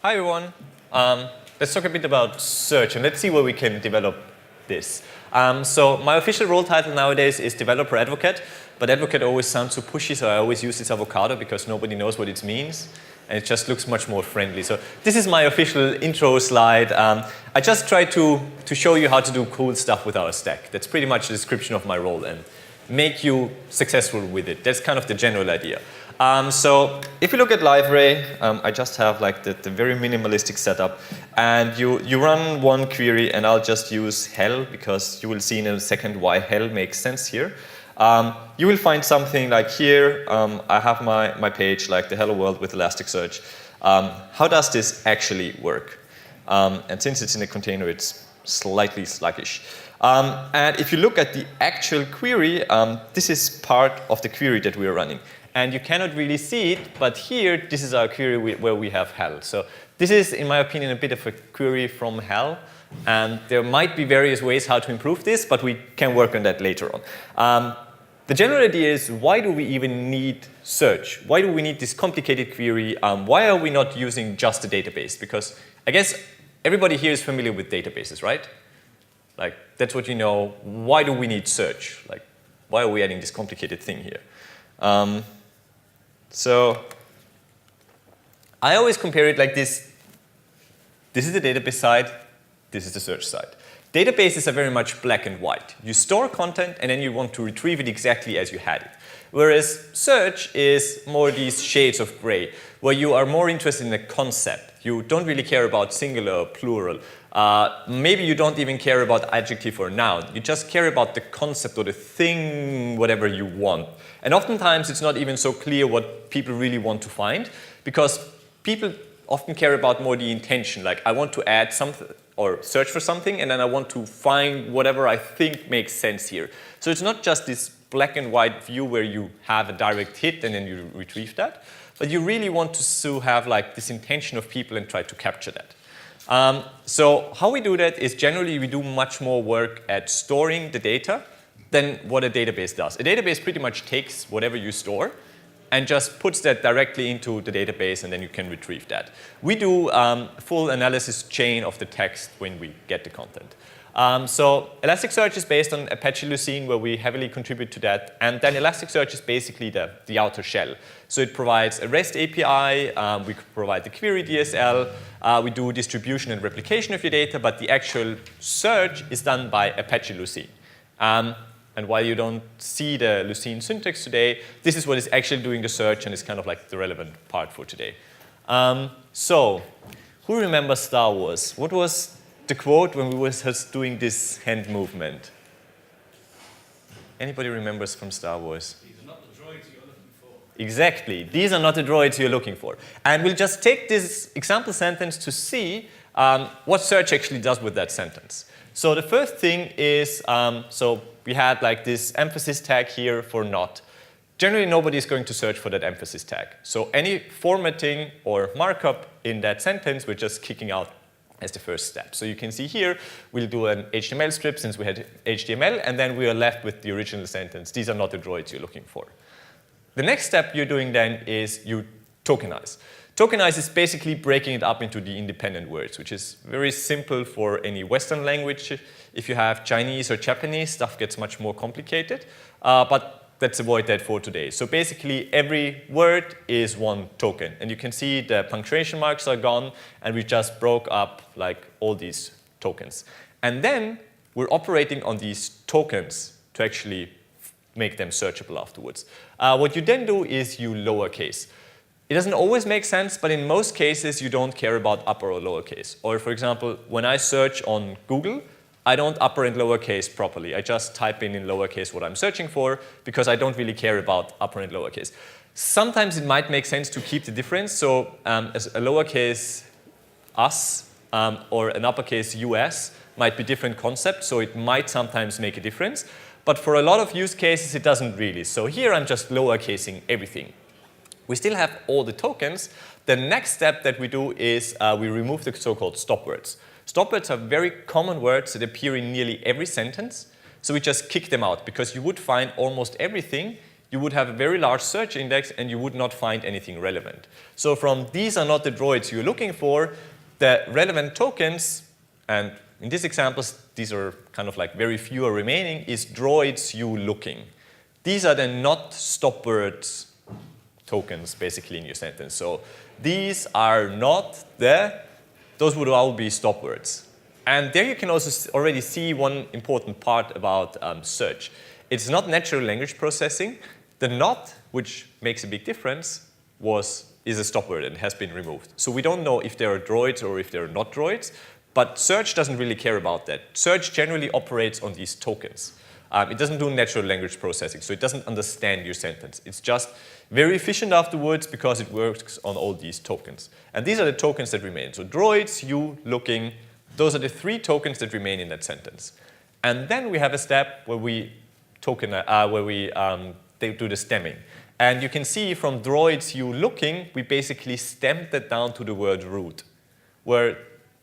Hi everyone. Let's talk a bit about search and let's see where we can develop this. So my official role title nowadays is developer advocate, but advocate always sounds so pushy, so I always use this avocado because nobody knows what it means and it just looks much more friendly. So this is my official intro slide. I just try to show you how to do cool stuff with our stack. That's pretty much the description of my role and make you successful with it. That's kind of the general idea. So if you look at Liferay, I just have like the very minimalistic setup, and you run one query, and I'll just use hell because you will see in a second why hell makes sense here. You will find something like here. I have my page like the hello world with Elasticsearch. How does this actually work? And since it's in a container, it's slightly sluggish. And if you look at the actual query, this is part of the query that we are running. And you cannot really see it, but here, this is our query where we have hell. So this is, in my opinion, a bit of a query from hell. And there might be various ways how to improve this, but we can work on that later on. The general idea is, why do we even need search? Why do we need this complicated query? Why are we not using just a database? Because I guess everybody here is familiar with databases, right? Like, that's what you know. Why do we need search? Like, why are we adding this complicated thing here? So I always compare it like this. This is the database side. This is the search side. Databases are very much black and white. You store content, and then you want to retrieve it exactly as you had it. Whereas search is more these shades of gray, where you are more interested in the concept. You don't really care about singular or plural. Maybe you don't even care about adjective or noun. You just care about the concept or the thing, whatever you want. And oftentimes, it's not even so clear what people really want to find, because people often care about more the intention. Like, I want to add something or search for something, and then I want to find whatever I think makes sense here. So it's not just this black and white view where you have a direct hit and then you retrieve that, but you really want to have like this intention of people and try to capture that. So how we do that is generally we do much more work at storing the data than what a database does. A database pretty much takes whatever you store and just puts that directly into the database, and then you can retrieve that. We do full analysis chain of the text when we get the content. So Elasticsearch is based on Apache Lucene, where we heavily contribute to that. And then Elasticsearch is basically the outer shell. So it provides a REST API. We provide the query DSL. We do distribution and replication of your data. But the actual search is done by Apache Lucene. And while you don't see the Lucene syntax today, this is what is actually doing the search and is kind of like the relevant part for today. So who remembers Star Wars? What was the quote when we were just doing this hand movement? Anybody remembers from Star Wars? These are not the droids you're looking for. Exactly. These are not the droids you're looking for. And we'll just take this example sentence to see what search actually does with that sentence. So the first thing is, so we had like this emphasis tag here for not. Generally, nobody is going to search for that emphasis tag. So any formatting or markup in that sentence, we're just kicking out as the first step. So you can see here, we'll do an HTML strip since we had HTML, and then we are left with the original sentence. These are not the droids you're looking for. The next step you're doing then is you tokenize. Tokenize is basically breaking it up into the independent words, which is very simple for any Western language. If you have Chinese or Japanese, stuff gets much more complicated. But let's avoid that for today. So basically, every word is one token. And you can see the punctuation marks are gone, and we just broke up like all these tokens. And then we're operating on these tokens to actually make them searchable afterwards. What you then do is you lowercase. It doesn't always make sense, but in most cases, you don't care about upper or lowercase. Or for example, when I search on Google, I don't upper and lowercase properly. I just type in lowercase what I'm searching for because I don't really care about upper and lowercase. Sometimes it might make sense to keep the difference. So as a lowercase us or an uppercase US might be different concepts, so it might sometimes make a difference. But for a lot of use cases, it doesn't really. So here I'm just lowercasing everything. We still have all the tokens. The next step that we do is we remove the so-called stop words. Stop words are very common words that appear in nearly every sentence. So we just kick them out because you would find almost everything you would have a very large search index and you would not find anything relevant. So from these are not the droids you're looking for, the relevant tokens, and in these examples, these are kind of like very few are remaining, is droids you looking. These are the not stop words tokens basically in your sentence. So these are not those would all be stop words. And there you can also already see one important part about search. It's not natural language processing. The not, which makes a big difference, is a stop word and has been removed. So we don't know if there are droids or if there are not droids, but search doesn't really care about that. Search generally operates on these tokens. It doesn't do natural language processing, so it doesn't understand your sentence. It's just very efficient afterwards because it works on all these tokens. And these are the tokens that remain. So droids, you, looking, those are the 3 tokens that remain in that sentence. And then we have a step where we do the stemming. And you can see from droids, you, looking, we basically stemmed that down to the word root, where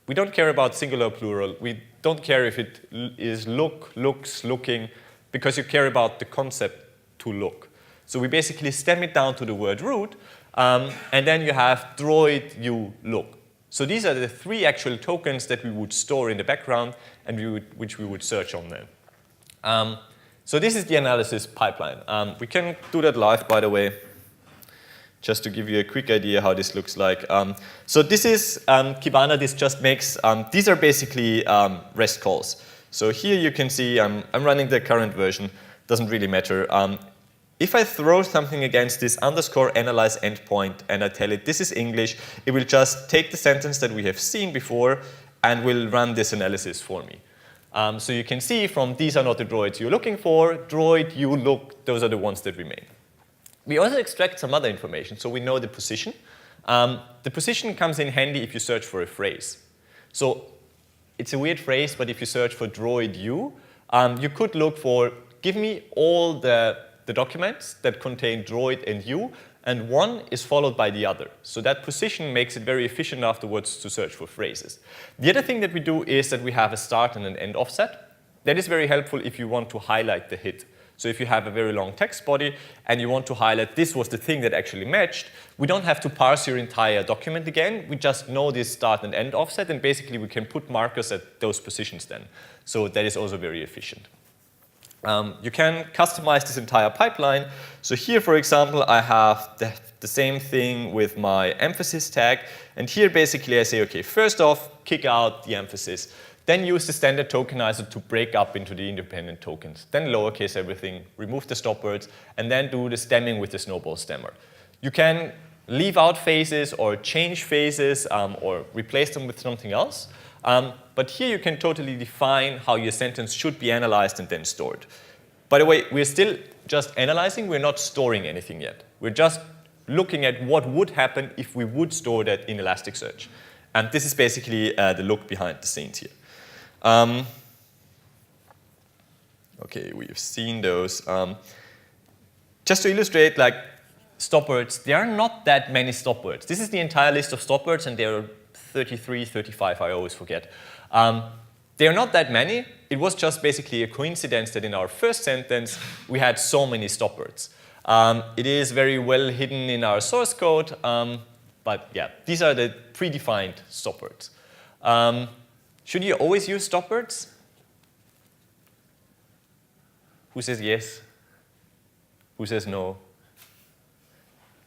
we don't care about singular or plural. We don't care if it is look, looks, looking, because you care about the concept to look. So we basically stem it down to the word root, and then you have droid, you, look. So these are the 3 actual tokens that we would store in the background and which we would search on them. So this is the analysis pipeline. We can do that live, by the way, just to give you a quick idea how this looks like. So this is Kibana. This just makes, these are basically REST calls. So here you can see I'm running the current version. Doesn't really matter. If I throw something against this underscore analyze endpoint and I tell it this is English, it will just take the sentence that we have seen before and will run this analysis for me. So you can see from these are not the droids you're looking for, droid, you, look, those are the ones that remain. We also extract some other information, so we know the position. The position comes in handy if you search for a phrase. So it's a weird phrase, but if you search for droid you could look for, give me all the documents that contain droid and you, and one is followed by the other. So that position makes it very efficient afterwards to search for phrases. The other thing that we do is that we have a start and an end offset. That is very helpful if you want to highlight the hit. So if you have a very long text body and you want to highlight this was the thing that actually matched, we don't have to parse your entire document again. We just know this start and end offset, and basically we can put markers at those positions then. So that is also very efficient. You can customize this entire pipeline. So here, for example, I have the same thing with my emphasis tag. And here, basically, I say, OK, first off, kick out the emphasis. Then use the standard tokenizer to break up into the independent tokens. Then lowercase everything, remove the stop words, and then do the stemming with the snowball stemmer. You can leave out phases or change phases or replace them with something else. But here you can totally define how your sentence should be analyzed and then stored. By the way, we're still just analyzing. We're not storing anything yet. We're just looking at what would happen if we would store that in Elasticsearch. And this is basically the look behind the scenes here. OK, we've seen those. Just to illustrate, like stop words, there are not that many stop words. This is the entire list of stop words, and there are 33, 35, I always forget. They are not that many. It was just basically a coincidence that in our first sentence, we had so many stop words. It is very well hidden in our source code, but yeah, these are the predefined stop words. Should you always use stop words? Who says yes? Who says no?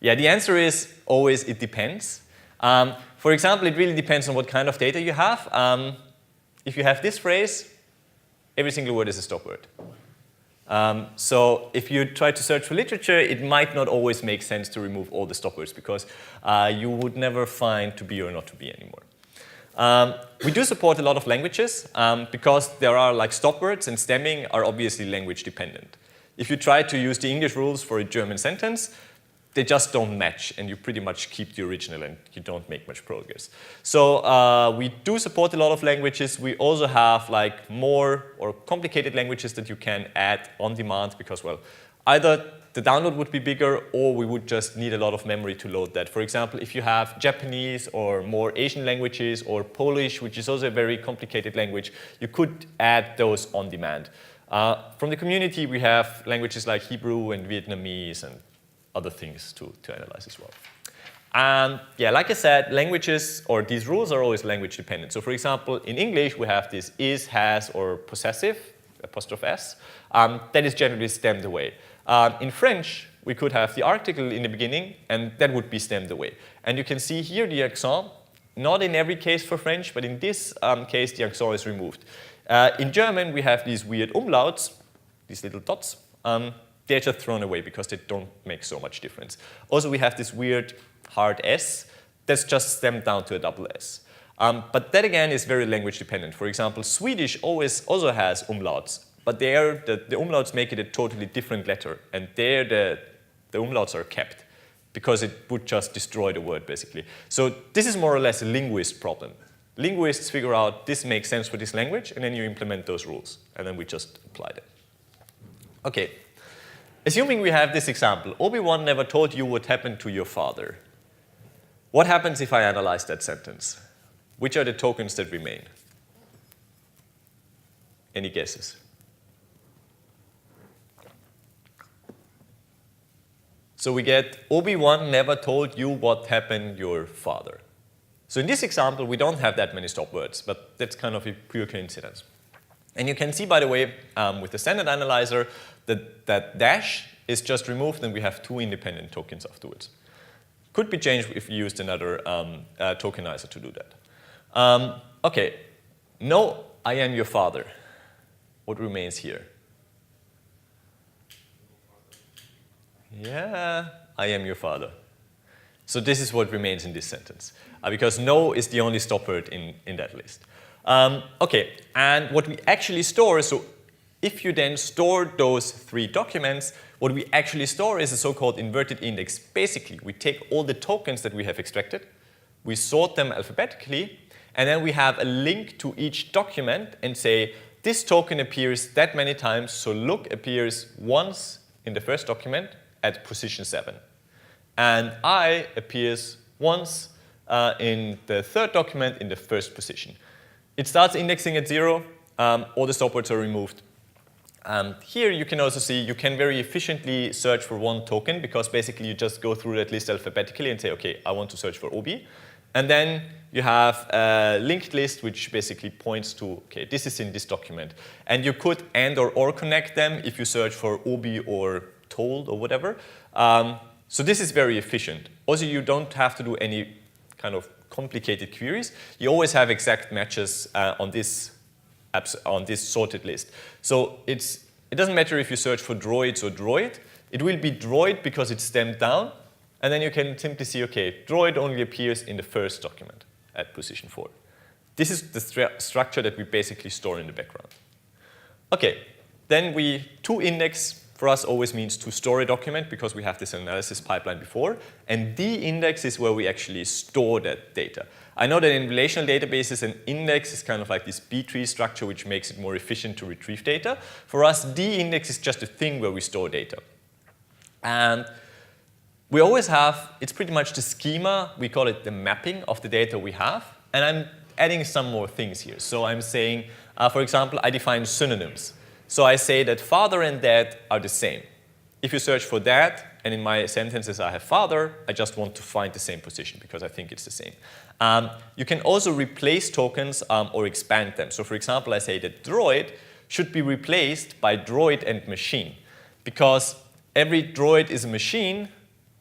Yeah, the answer is always it depends. For example, it really depends on what kind of data you have. If you have this phrase, every single word is a stop word. So if you try to search for literature, it might not always make sense to remove all the stop words because you would never find to be or not to be anymore. We do support a lot of languages because there are like stop words and stemming are obviously language dependent. If you try to use the English rules for a German sentence, they just don't match, and you pretty much keep the original, and you don't make much progress. So we do support a lot of languages. We also have like more or complicated languages that you can add on demand because, well, either the download would be bigger or we would just need a lot of memory to load that. For example, if you have Japanese or more Asian languages or Polish, which is also a very complicated language, you could add those on demand. From the community, we have languages like Hebrew and Vietnamese and other things to analyze as well. And yeah, like I said, languages or these rules are always language dependent. So for example, in English, we have this is, has, or possessive, apostrophe S, that is generally stemmed away. In French, we could have the article in the beginning, and that would be stemmed away. And you can see here the accent, not in every case for French, but in this case, the accent is removed. In German, we have these weird umlauts, these little dots. They're just thrown away because they don't make so much difference. Also, we have this weird hard S that's just stemmed down to a double S. But that, again, is very language dependent. For example, Swedish also has umlauts, but there the umlauts make it a totally different letter, and there the umlauts are kept because it would just destroy the word, basically. So this is more or less a linguist problem. Linguists figure out this makes sense for this language, and then you implement those rules, and then we just apply them. Okay. Assuming we have this example, Obi-Wan never told you what happened to your father. What happens if I analyze that sentence? Which are the tokens that remain? Any guesses? So we get Obi-Wan never told you what happened your father. So in this example, we don't have that many stop words, but that's kind of a pure coincidence. And you can see, by the way, with the standard analyzer, that dash is just removed and we have two independent tokens afterwards. Could be changed if you used another tokenizer to do that. Okay, no, I am your father. What remains here? Yeah, I am your father. So this is what remains in this sentence, because no is the only stop word in that list. Okay, and what we actually store, so if you then store those three documents, what we actually store is a so-called inverted index. Basically, we take all the tokens that we have extracted, we sort them alphabetically, and then we have a link to each document and say, this token appears that many times, so look appears once in the first document at position 7. And I appears once in the third document in the first position. It starts indexing at 0, all the stop words are removed. Here you can also see you can very efficiently search for one token because basically you just go through that list alphabetically and say, okay, I want to search for Obi. And then you have a linked list which basically points to, okay, this is in this document. And you could and or connect them if you search for Obi or told or whatever. So this is very efficient. Also, you don't have to do any kind of complicated queries. You always have exact matches on this sorted list. So it doesn't matter if you search for droids or droid. It will be droid because it's stemmed down. And then you can simply see, okay, droid only appears in the first document at position 4. This is the structure that we basically store in the background. Okay, then to index for us always means to store a document because we have this analysis pipeline before. And de-index is where we actually store that data. I know that in relational databases, an index is kind of like this B-tree structure which makes it more efficient to retrieve data. For us, de-index is just a thing where we store data. And we always have, it's pretty much the schema, we call it the mapping of the data we have. And I'm adding some more things here. So I'm saying, for example, I define synonyms. So I say that father and dad are the same. If you search for dad, and in my sentences I have father, I just want to find the same position because I think it's the same. You can also replace tokens or expand them. So for example, I say that droid should be replaced by droid and machine because every droid is a machine,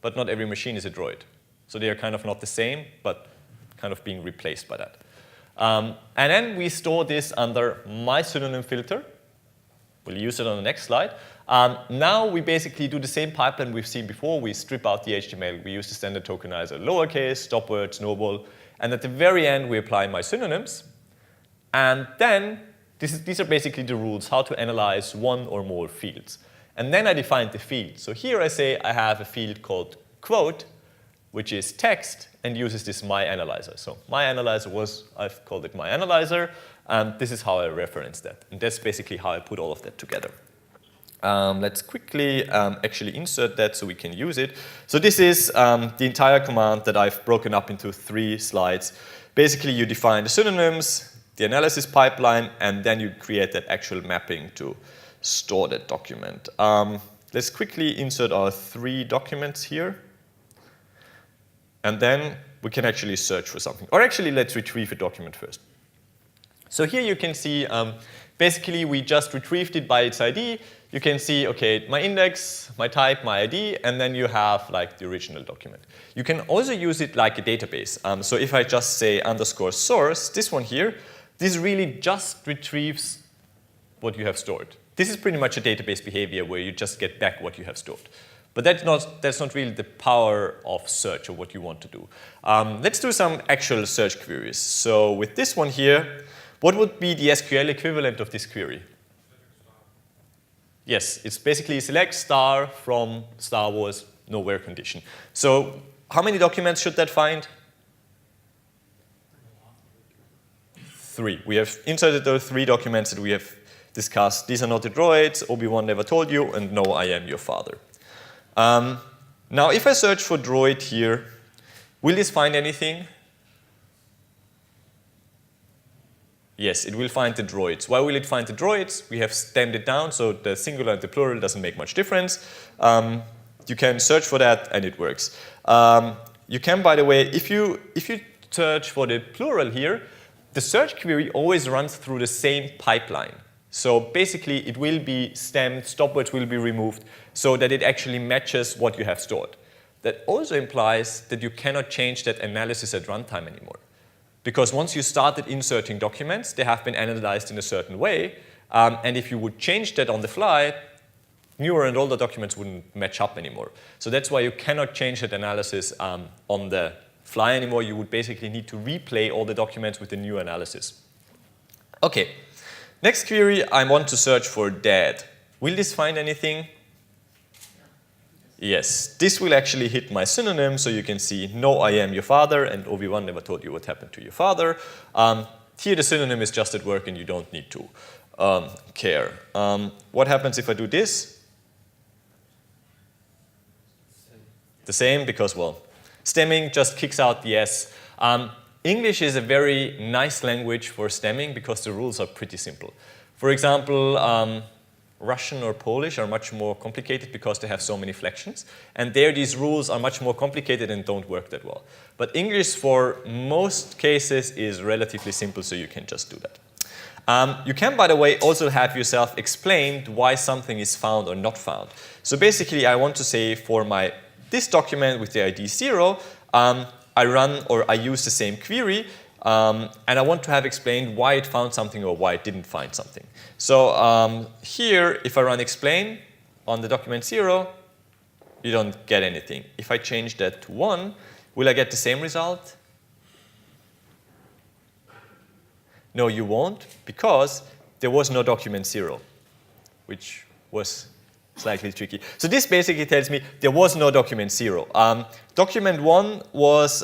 but not every machine is a droid. So they are kind of not the same, but kind of being replaced by that. And then we store this under my synonym filter. We'll use it on the next slide. Now we basically do the same pipeline we've seen before. We strip out the HTML. We use the standard tokenizer, lowercase, stop word, snowball. And at the very end, we apply my synonyms. And then these are basically the rules, how to analyze one or more fields. And then I define the field. So here I say I have a field called quote, which is text, and uses this my analyzer. So my analyzer I've called it my analyzer. And this is how I reference that. And that's basically how I put all of that together. Let's quickly actually insert that so we can use it. So this is the entire command that I've broken up into 3 slides. Basically, you define the synonyms, the analysis pipeline, and then you create that actual mapping to store that document. Let's quickly insert our 3 documents here. And then we can actually search for something. Or actually, let's retrieve a document first. So here you can see, basically, we just retrieved it by its ID. You can see, OK, my index, my type, my ID, and then you have like the original document. You can also use it like a database. So if I just say _source, this one here, this really just retrieves what you have stored. This is pretty much a database behavior where you just get back what you have stored. But that's not really the power of search or what you want to do. Let's do some actual search queries. So with this one here, what would be the SQL equivalent of this query? Yes, it's basically select star from Star Wars, no where condition. So how many documents should that find? 3. We have inserted those 3 documents that we have discussed. These are not the droids, Obi-Wan never told you, and no, I am your father. Now, if I search for droid here, will this find anything? Yes, it will find the droids. Why will it find the droids? We have stemmed it down, so the singular and the plural doesn't make much difference. You can search for that, and it works. You can, by the way, if you search for the plural here, the search query always runs through the same pipeline. So basically, it will be stemmed, stopwords will be removed, so that it actually matches what you have stored. That also implies that you cannot change that analysis at runtime anymore. Because once you started inserting documents, they have been analyzed in a certain way. And if you would change that on the fly, newer and older documents wouldn't match up anymore. So that's why you cannot change that analysis on the fly anymore. You would basically need to replay all the documents with the new analysis. OK. Next query, I want to search for dad. Will this find anything? Yes, this will actually hit my synonym, so you can see, no, I am your father, and Obi-Wan never told you what happened to your father. Here the synonym is just at work, and you don't need to care. What happens if I do this? The same, because, well, stemming just kicks out the S. English is a very nice language for stemming because the rules are pretty simple. For example, Russian or Polish are much more complicated because they have so many flexions. And there, these rules are much more complicated and don't work that well. But English, for most cases, is relatively simple, so you can just do that. You can, by the way, also have yourself explained why something is found or not found. So basically, I want to say for this document with the ID 0, I run or I use the same query. And I want to have explained why it found something or why it didn't find something. So here, if I run explain on the document 0, you don't get anything. If I change that to 1, will I get the same result? No, you won't, because there was no document 0, which was slightly tricky. So this basically tells me there was no document 0. Document 1 was,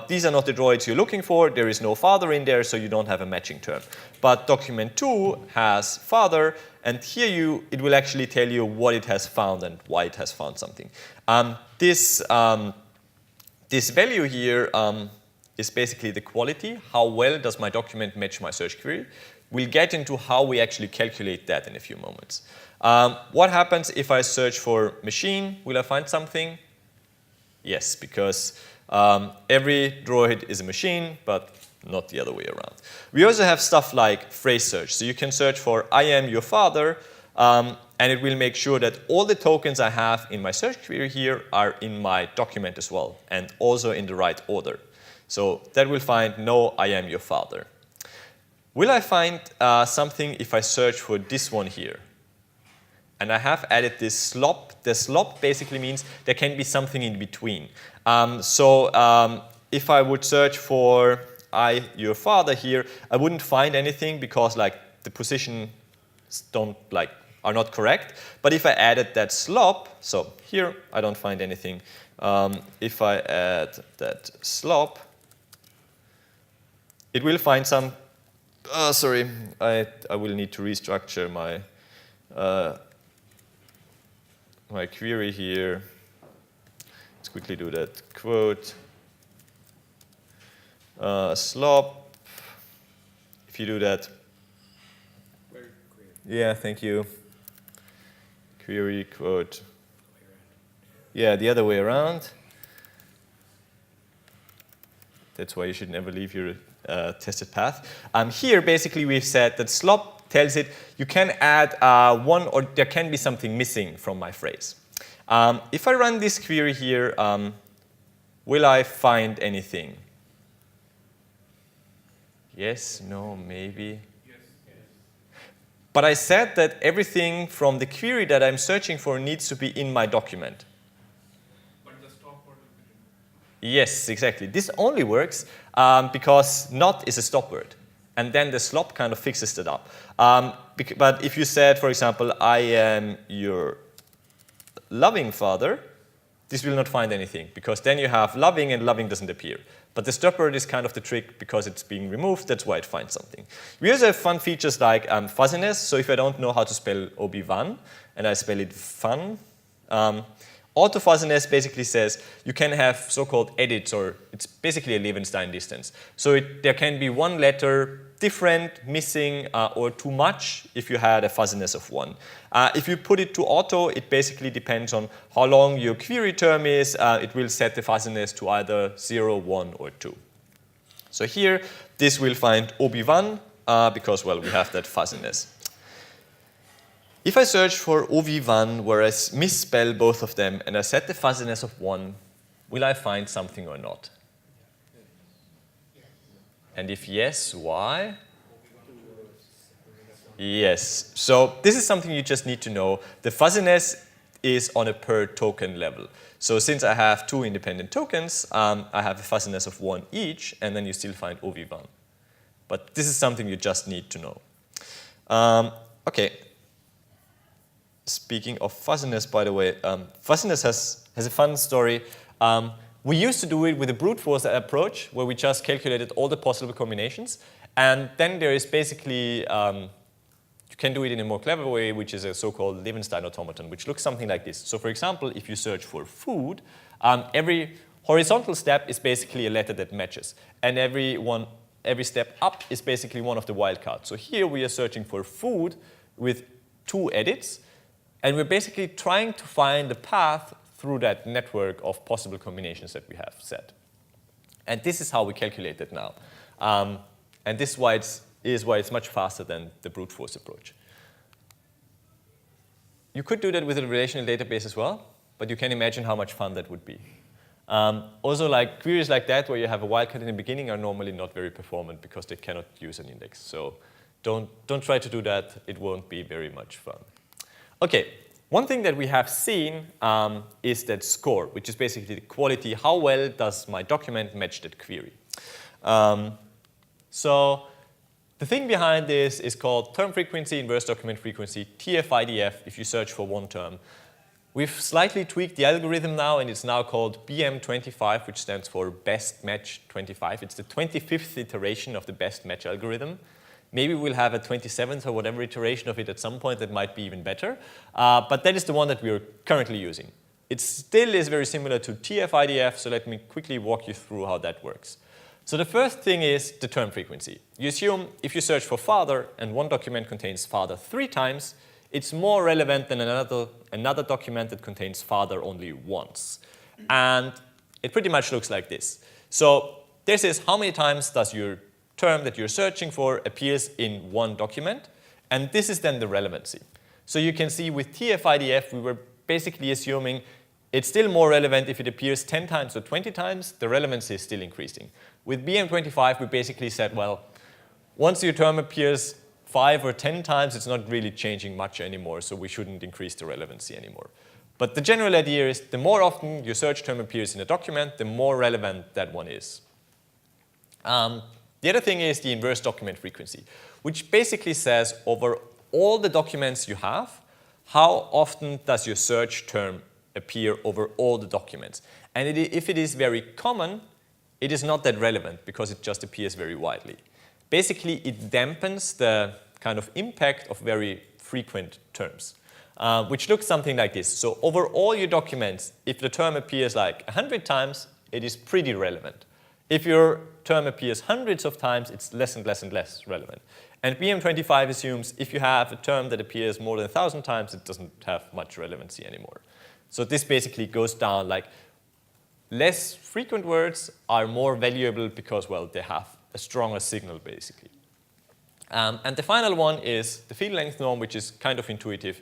these are not the droids you're looking for. There is no father in there, so you don't have a matching term. But document 2 has father, and here it will actually tell you what it has found and why it has found something. This value here is basically the quality. How well does my document match my search query? We'll get into how we actually calculate that in a few moments. What happens if I search for machine? Will I find something? Yes, because every droid is a machine, but not the other way around. We also have stuff like phrase search. So you can search for I am your father, and it will make sure that all the tokens I have in my search query here are in my document as well, and also in the right order. So that will find no, I am your father. Will I find something if I search for this one here? And I have added this slop. The slop basically means there can be something in between. If I would search for your father here, I wouldn't find anything because the positions are not correct. But if I added that slop, so here I don't find anything. If I add that slop, it will find some. Sorry, I will need to restructure my my query here. Let's quickly do that. Quote slop. If you do that. Very clear. Yeah, thank you. query quote. Yeah, the other way around. That's why you should never leave your tested path. Here, basically, we've said that slop tells it you can add one, or there can be something missing from my phrase. If I run this query here, will I find anything? Yes, no, maybe. Yes. But I said that everything from the query that I'm searching for needs to be in my document. But the stop word will be removed. Yes, exactly. This only works because not is a stop word. And then the slop kind of fixes it up. But if you said, for example, I am your loving father, this will not find anything, because then you have loving and loving doesn't appear. But the stop word is kind of the trick because it's being removed, that's why it finds something. We also have fun features like fuzziness. So if I don't know how to spell obi-wan, and I spell it fun, auto fuzziness basically says you can have so-called edits, or it's basically a Levenstein distance. So there can be one letter different, missing, or too much if you had a fuzziness of 1. If you put it to auto, it basically depends on how long your query term is. It will set the fuzziness to either 0, 1, or 2. So here, this will find obi-wan because, well, we have that fuzziness. If I search for obi-wan, where I misspell both of them, and I set the fuzziness of 1, will I find something or not? And if yes, why? Yes. So this is something you just need to know. The fuzziness is on a per token level. So since I have 2 independent tokens, I have a fuzziness of 1 each, and then you still find obi-wan. But this is something you just need to know. Okay. Speaking of fuzziness, by the way, fuzziness has a fun story. We used to do it with a brute force approach, where we just calculated all the possible combinations. And then there is basically, you can do it in a more clever way, which is a so-called Levenstein automaton, which looks something like this. So for example, if you search for food, every horizontal step is basically a letter that matches. And every step up is basically one of the wildcards. So here we are searching for food with 2 edits. And we're basically trying to find the path through that network of possible combinations that we have set. And this is how we calculate it now. And this is why it's much faster than the brute force approach. You could do that with a relational database as well, but you can imagine how much fun that would be. Also, like queries like that, where you have a wildcard in the beginning, are normally not very performant because they cannot use an index. So don't try to do that. It won't be very much fun. Okay. One thing that we have seen is that score, which is basically the quality, how well does my document match that query. So the thing behind this is called term frequency, inverse document frequency, TF-IDF, if you search for one term. We've slightly tweaked the algorithm now, and it's now called BM25, which stands for Best Match 25. It's the 25th iteration of the Best Match algorithm. Maybe we'll have a 27th or whatever iteration of it at some point that might be even better. But that is the one that we are currently using. It still is very similar to TF-IDF, so let me quickly walk you through how that works. So the first thing is the term frequency. You assume if you search for father and one document contains father 3 times, it's more relevant than another document that contains father only once. And it pretty much looks like this. So this is how many times does your term that you're searching for appears in one document, and this is then the relevancy. So you can see with TF-IDF, we were basically assuming it's still more relevant if it appears 10 times or 20 times, the relevancy is still increasing. With BM25, we basically said, well, once your term appears 5 or 10 times, it's not really changing much anymore, so we shouldn't increase the relevancy anymore. But the general idea is the more often your search term appears in a document, the more relevant that one is. The other thing is the inverse document frequency, which basically says over all the documents you have, how often does your search term appear over all the documents. And if it is very common, it is not that relevant because it just appears very widely. Basically, it dampens the kind of impact of very frequent terms, which looks something like this. So over all your documents, if the term appears like 100 times, it is pretty relevant. If your term appears hundreds of times, it's less and less and less relevant. And BM25 assumes if you have a term that appears more than 1,000 times, it doesn't have much relevancy anymore. So this basically goes down like less frequent words are more valuable because, well, they have a stronger signal, basically. And the final one is the field length norm, which is kind of intuitive.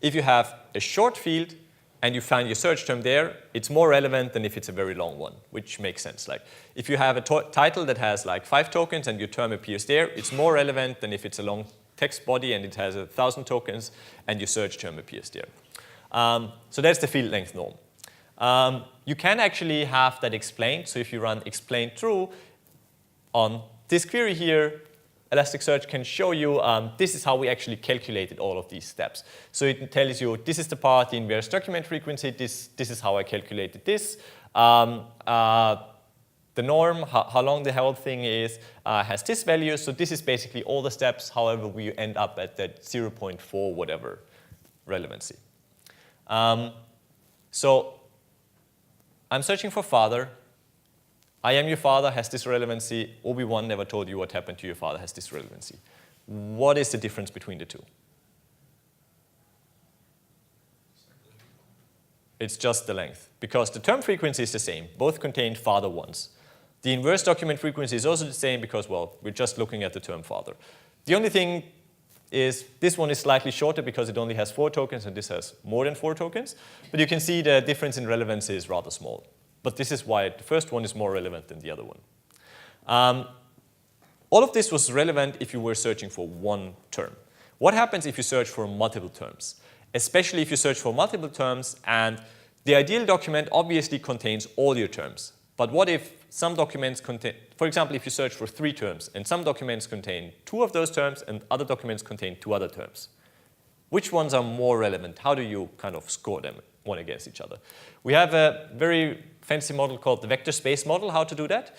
If you have a short field and you find your search term there, it's more relevant than if it's a very long one, which makes sense. Like if you have a title that has like 5 tokens and your term appears there, it's more relevant than if it's a long text body and it has 1,000 tokens and your search term appears there. So that's the field length norm. You can actually have that explained. So if you run explain true on this query here, Elasticsearch can show you this is how we actually calculated all of these steps. So it tells you this is the part, the inverse document frequency, this is how I calculated this. The norm, how long the whole thing is, has this value. So this is basically all the steps, however we end up at that 0.4 whatever relevancy. So I'm searching for father. I am your father has this relevancy. Obi-Wan never told you what happened to your father has this relevancy. What is the difference between the two? It's just the length, because the term frequency is the same. Both contain father once. The inverse document frequency is also the same because, well, we're just looking at the term father. The only thing is this one is slightly shorter because it only has 4 tokens and this has more than 4 tokens. But you can see the difference in relevancy is rather small. But this is why the first one is more relevant than the other one. All of this was relevant if you were searching for one term. What happens if you search for multiple terms? Especially if you search for multiple terms and the ideal document obviously contains all your terms. But what if some documents contain, for example, if you search for 3 terms and some documents contain 2 of those terms and other documents contain 2 other terms? Which ones are more relevant? How do you kind of score them one against each other? We have a very fancy model called the vector space model, how to do that.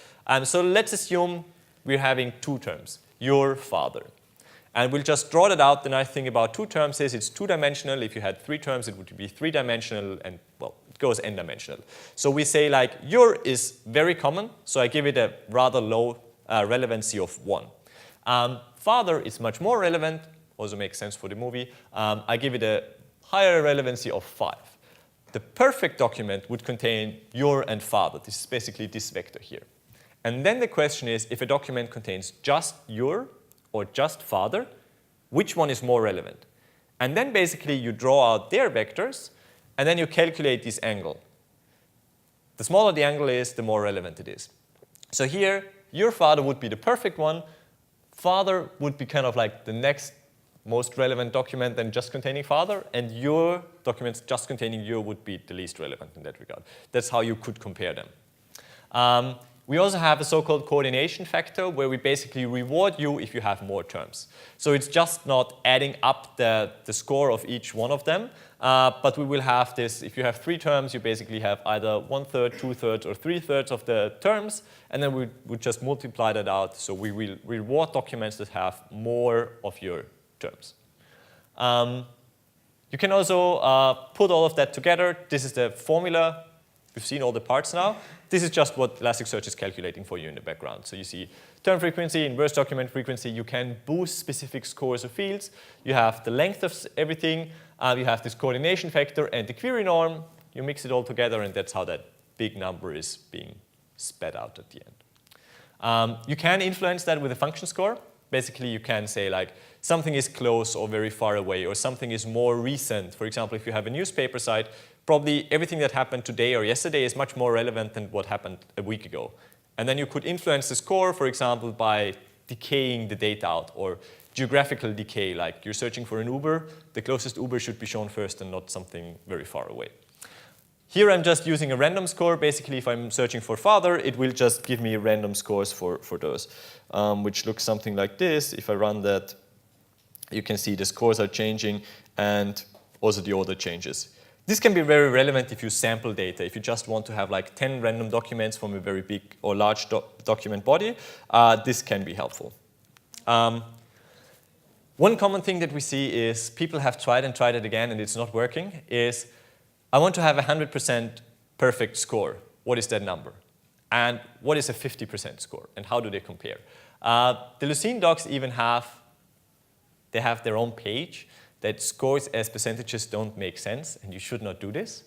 So let's assume we're having 2 terms, your father. And we'll just draw that out. The nice thing about 2 terms is it's 2-dimensional. If you had 3 terms, it would be 3-dimensional, and, well, it goes n-dimensional. So we say, like, your is very common, so I give it a rather low relevancy of 1. Father is much more relevant, also makes sense for the movie. I give it a higher relevancy of 5. The perfect document would contain your and father. This is basically this vector here. And then the question is, if a document contains just your or just father, which one is more relevant? And then basically you draw out their vectors, and then you calculate this angle. The smaller the angle is, the more relevant it is. So here, your father would be the perfect one. Father would be kind of like the next most relevant document than just containing father, and your documents just containing your would be the least relevant in that regard. That's how you could compare them. We also have a so-called coordination factor where we basically reward you if you have more terms. So it's just not adding up the score of each one of them, but we will have this, if you have 3 terms, you basically have either 1/3, 2/3, or 3/3 of the terms, and then we would just multiply that out. So we will reward documents that have more of your terms. You can also put all of that together. This is the formula. We've seen all the parts now. This is just what Elasticsearch is calculating for you in the background. So you see term frequency, inverse document frequency. You can boost specific scores of fields. You have the length of everything. You have this coordination factor and the query norm. You mix it all together, and that's how that big number is being spat out at the end. You can influence that with a function score. Basically, you can say, like, something is close or very far away, or something is more recent. For example, if you have a newspaper site, probably everything that happened today or yesterday is much more relevant than what happened a week ago. And then you could influence the score, for example, by decaying the data out, or geographical decay, like you're searching for an Uber. The closest Uber should be shown first and not something very far away. Here I'm just using a random score. Basically, if I'm searching for father, it will just give me random scores for those, which looks something like this. If I run that, you can see the scores are changing and also the order changes. This can be very relevant if you sample data. If you just want to have like 10 random documents from a very big or large document body, this can be helpful. One common thing that we see is people have tried it again and it's not working, is I want to have a 100% perfect score. What is that number? and what is a 50% score, and how do they compare? The Lucene docs even have their own page that scores as percentages don't make sense, and you should not do this.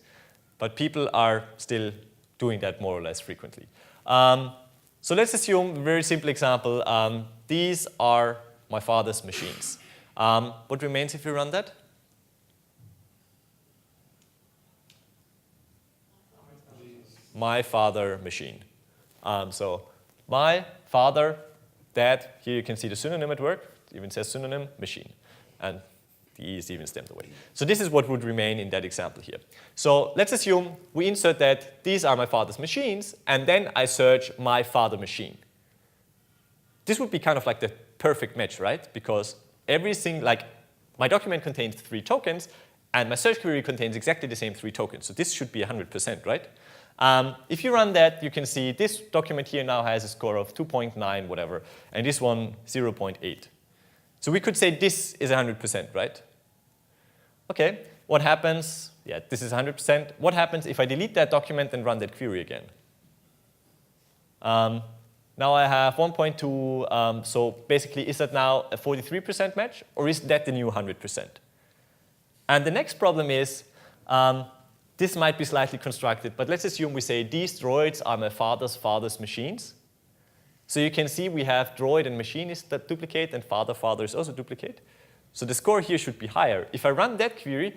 But people are still doing that more or less frequently. So let's assume, a very simple example, these are my father's machines. What remains if we run that? My father machine. So my father, dad, here you can see the synonym at work. It even says synonym, machine. And the E is even stamped away. So this is what would remain in that example here. So let's assume we insert that these are my father's machines, and then I search my father machine. This would be kind of like the perfect match, right? Because everything, like my document contains 3 tokens, and my search query contains exactly the same 3 tokens. So this should be 100%, right? If you run that, you can see this document here now has a score of 2.9, whatever, and this one 0.8. So we could say this is 100%, right? Okay, what happens? Yeah, this is 100%. What happens if I delete that document and run that query again? Now I have 1.2, so basically is that now a 43% match, or is that the new 100%? And the next problem is, this might be slightly constructed, but let's assume we say these droids are my father's machines. So you can see we have droid and machine is that duplicate, and father is also duplicate. So the score here should be higher. If I run that query,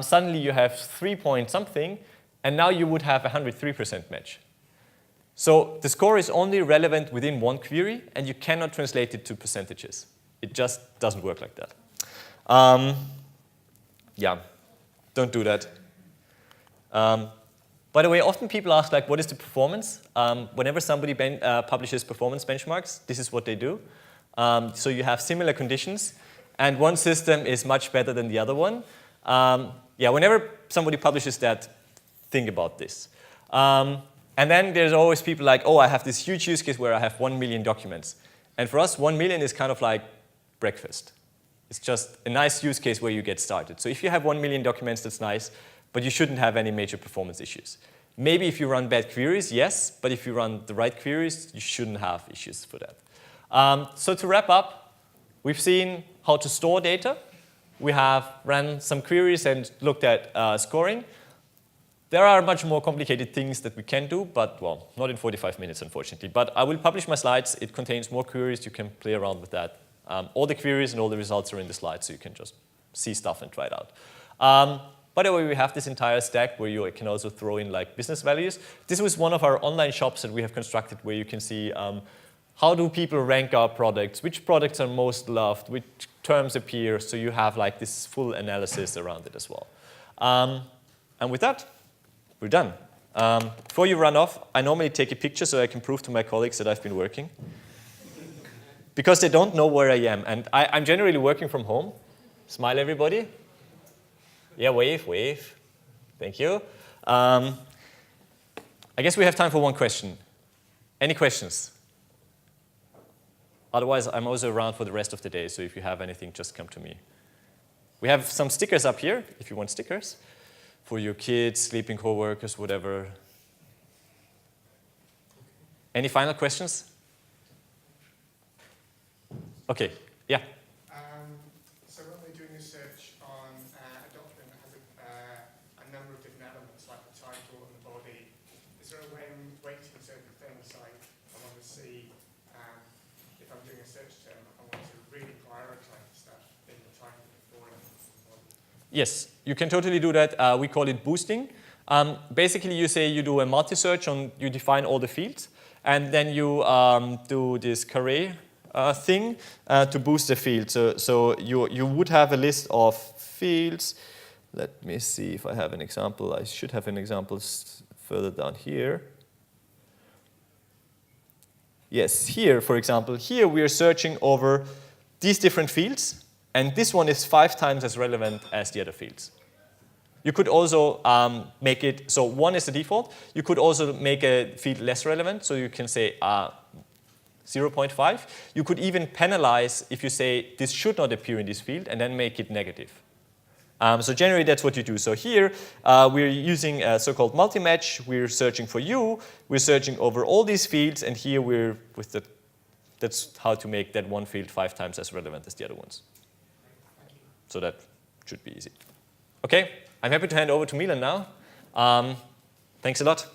suddenly you have 3 point something, and now you would have a 103% match. So the score is only relevant within one query, and you cannot translate it to percentages. It just doesn't work like that. Yeah, don't do that. By the way, often people ask, like, what is the performance? Whenever somebody publishes performance benchmarks, this is what they do. So you have similar conditions, and one system is much better than the other one. Yeah, whenever somebody publishes that, think about this. And then there's always people like, oh, I have this huge use case where I have 1 million documents. And for us, 1 million is kind of like breakfast. It's just a nice use case where you get started. So if you have 1 million documents, that's nice, but you shouldn't have any major performance issues. Maybe if you run bad queries, yes, but if you run the right queries, you shouldn't have issues for that. So to wrap up, we've seen how to store data. We have ran some queries and looked at scoring. There are much more complicated things that we can do, but, well, not in 45 minutes, unfortunately. But I will publish my slides. It contains more queries. You can play around with that. All the queries and all the results are in the slides, so you can just see stuff and try it out. By the way, we have this entire stack where you can also throw in like business values. This was one of our online shops that we have constructed where you can see how do people rank our products, which products are most loved, which terms appear, so you have like this full analysis around it as well. And with that, we're done. Before you run off, I normally take a picture so I can prove to my colleagues that I've been working. Because they don't know where I am. And I'm generally working from home. Smile, everybody. Yeah, wave, wave. Thank you. I guess we have time for one question. Any questions? Otherwise, I'm also around for the rest of the day, so if you have anything, just come to me. We have some stickers up here, if you want stickers, for your kids, sleeping co-workers, whatever. Any final questions? Okay, yeah. So when we're doing a search on a document that has a number of different elements, like the title and the body, is there a way of weighting certain things? Like I want to see, if I'm doing a search term, I want to really prioritize stuff in the title before in the body. Yes, you can totally do that. We call it boosting. Basically, you say you do a multi-search, you define all the fields, and then you do this array thing to boost the field. So you would have a list of fields. Let me see if I have an example. I should have an example further down here. Yes, here, for example, here we are searching over these different fields, and this one is 5 times as relevant as the other fields. You could also make it, so 1 is the default. You could also make a field less relevant, so you can say 0.5. You could even penalize if you say this should not appear in this field and then make it negative. So generally, that's what you do. So here, we're using a so-called multi-match. We're searching for you. We're searching over all these fields. And here, we're with the, that's how to make that one field 5 times as relevant as the other ones. So that should be easy. OK, I'm happy to hand over to Milan now. Thanks a lot.